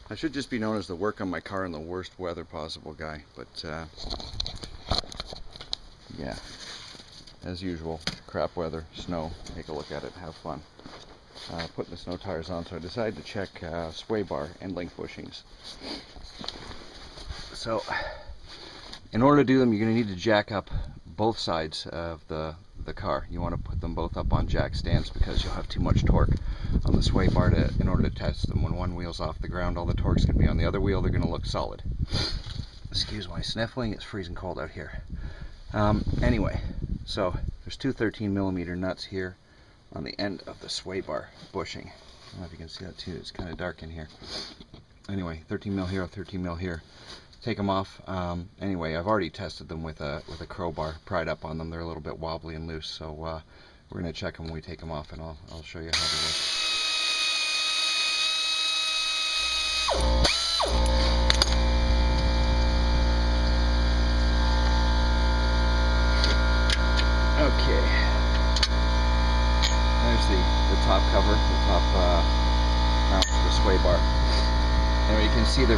I should just be known as the work on my car in the worst weather possible guy, but yeah, as usual, crap weather, snow, take a look at it, have fun. Putting the snow tires on, so I decided to check sway bar and link bushings. So, in order to do them, you're going to need to jack up both sides of the car. You want to put them both up on jack stands because you'll have too much torque on the sway bar in order to test them. When one wheel's off the ground, all the torque's going to be on the other wheel. They're going to look solid. Excuse my sniffling, it's freezing cold out here. Anyway, so there's two 13mm nuts here on the end of the sway bar bushing. I don't know if you can see that too, it's kind of dark in here. Anyway, 13mm here, 13mm here. Take them off. Anyway, I've already tested them with a crowbar, pried up on them. They're a little bit wobbly and loose, so we're going to check them when we take them off, and I'll show you how they work. Okay, there's the top cover, the top mount for the sway bar. Anyway, you can see they're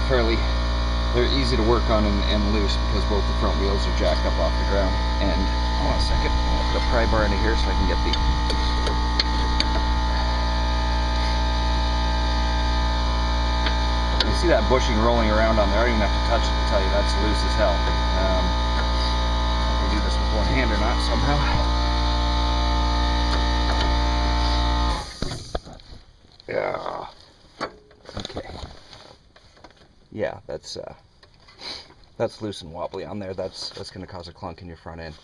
easy to work on and loose because both the front wheels are jacked up off the ground. And hold on a second, I'm going to put a pry bar into here so I can get the... You see that bushing rolling around on there? I don't even have to touch it to tell you that's loose as hell. I can do this with one hand or not somehow. Yeah. Okay. Yeah, that's loose and wobbly on there. That's going to cause a clunk in your front end.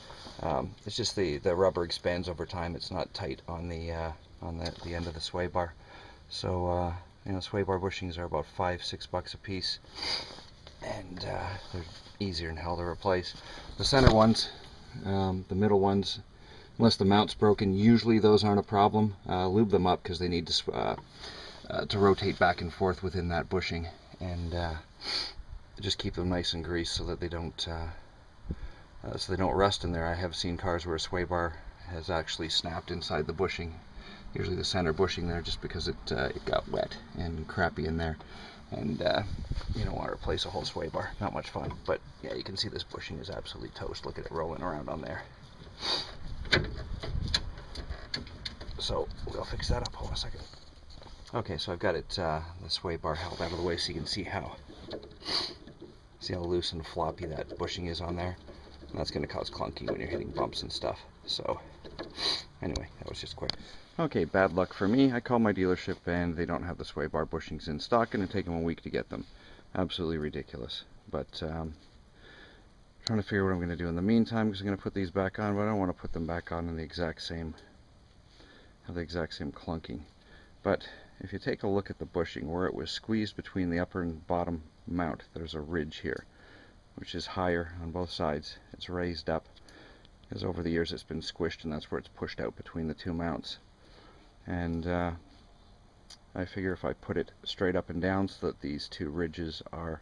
It's just the rubber expands over time. It's not tight on the end of the sway bar. So you know, sway bar bushings are about $5-6 a piece, and they're easier than hell to replace. The center ones, the middle ones, unless the mount's broken, usually those aren't a problem. Lube them up because they need to rotate back and forth within that bushing, and just keep them nice and greased so that they don't rust in there. I have seen cars where a sway bar has actually snapped inside the bushing, usually the center bushing there, just because it got wet and crappy in there, and you don't want to replace a whole sway bar. Not much fun. But yeah, you can see this bushing is absolutely toast. Look at it rolling around on there. So we'll fix that up. Hold on a second. Okay, so I've got it, the sway bar held out of the way so you can see how loose and floppy that bushing is on there. And that's going to cause clunking when you're hitting bumps and stuff. So anyway, that was just quick. Okay, bad luck for me. I called my dealership and they don't have the sway bar bushings in stock, and it'll take them a week to get them. Absolutely ridiculous. But trying to figure what I'm going to do in the meantime, because I'm going to put these back on, but I don't want to put them back on in the exact same clunking. But if you take a look at the bushing, where it was squeezed between the upper and bottom mount, there's a ridge here, which is higher on both sides. It's raised up because over the years it's been squished, and that's where it's pushed out between the two mounts. And I figure if I put it straight up and down so that these two ridges are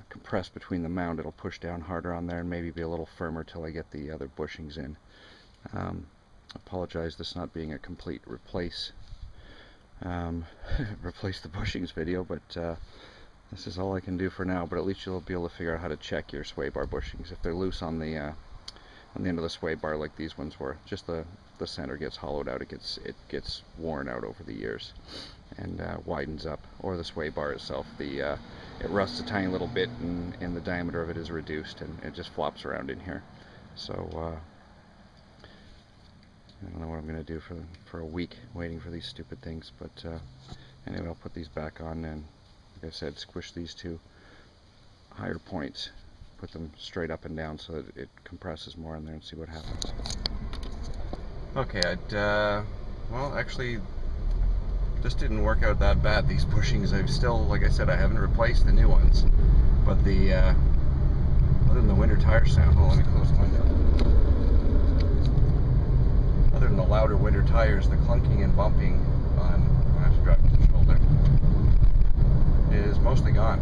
compressed between the mount, it'll push down harder on there and maybe be a little firmer till I get the other bushings in. Apologize this not being a complete replace the bushings video, but this is all I can do for now. But at least you'll be able to figure out how to check your sway bar bushings. If they're loose on the end of the sway bar like these ones were, just the center gets hollowed out, it gets worn out over the years and widens up, or the sway bar itself, it rusts a tiny little bit, and the diameter of it is reduced, and it just flops around in here. So I don't know what I'm going to do for a week waiting for these stupid things, but anyway, I'll put these back on, and like I said, squish these two higher points, put them straight up and down so that it compresses more in there, and see what happens. Okay, well, actually, this didn't work out that bad. These bushings, I've still, like I said, I haven't replaced the new ones, but other than the winter tire sound, hold on, let me close the window. Other than the louder winter tires, the clunking and bumping on, I have to drop the shoulder, is mostly gone.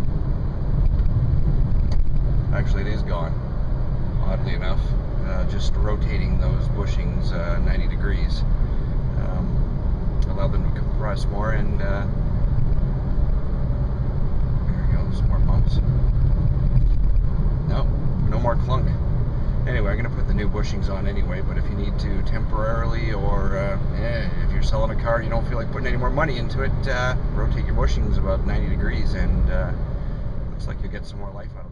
Actually, it is gone, oddly enough. Just rotating those bushings 90 degrees allow them to compress more, and happens. No, no more clunk. Anyway, I'm going to put the new bushings on anyway, but if you need to temporarily, or if you're selling a car and you don't feel like putting any more money into it, rotate your bushings about 90 degrees and looks like you'll get some more life out of it.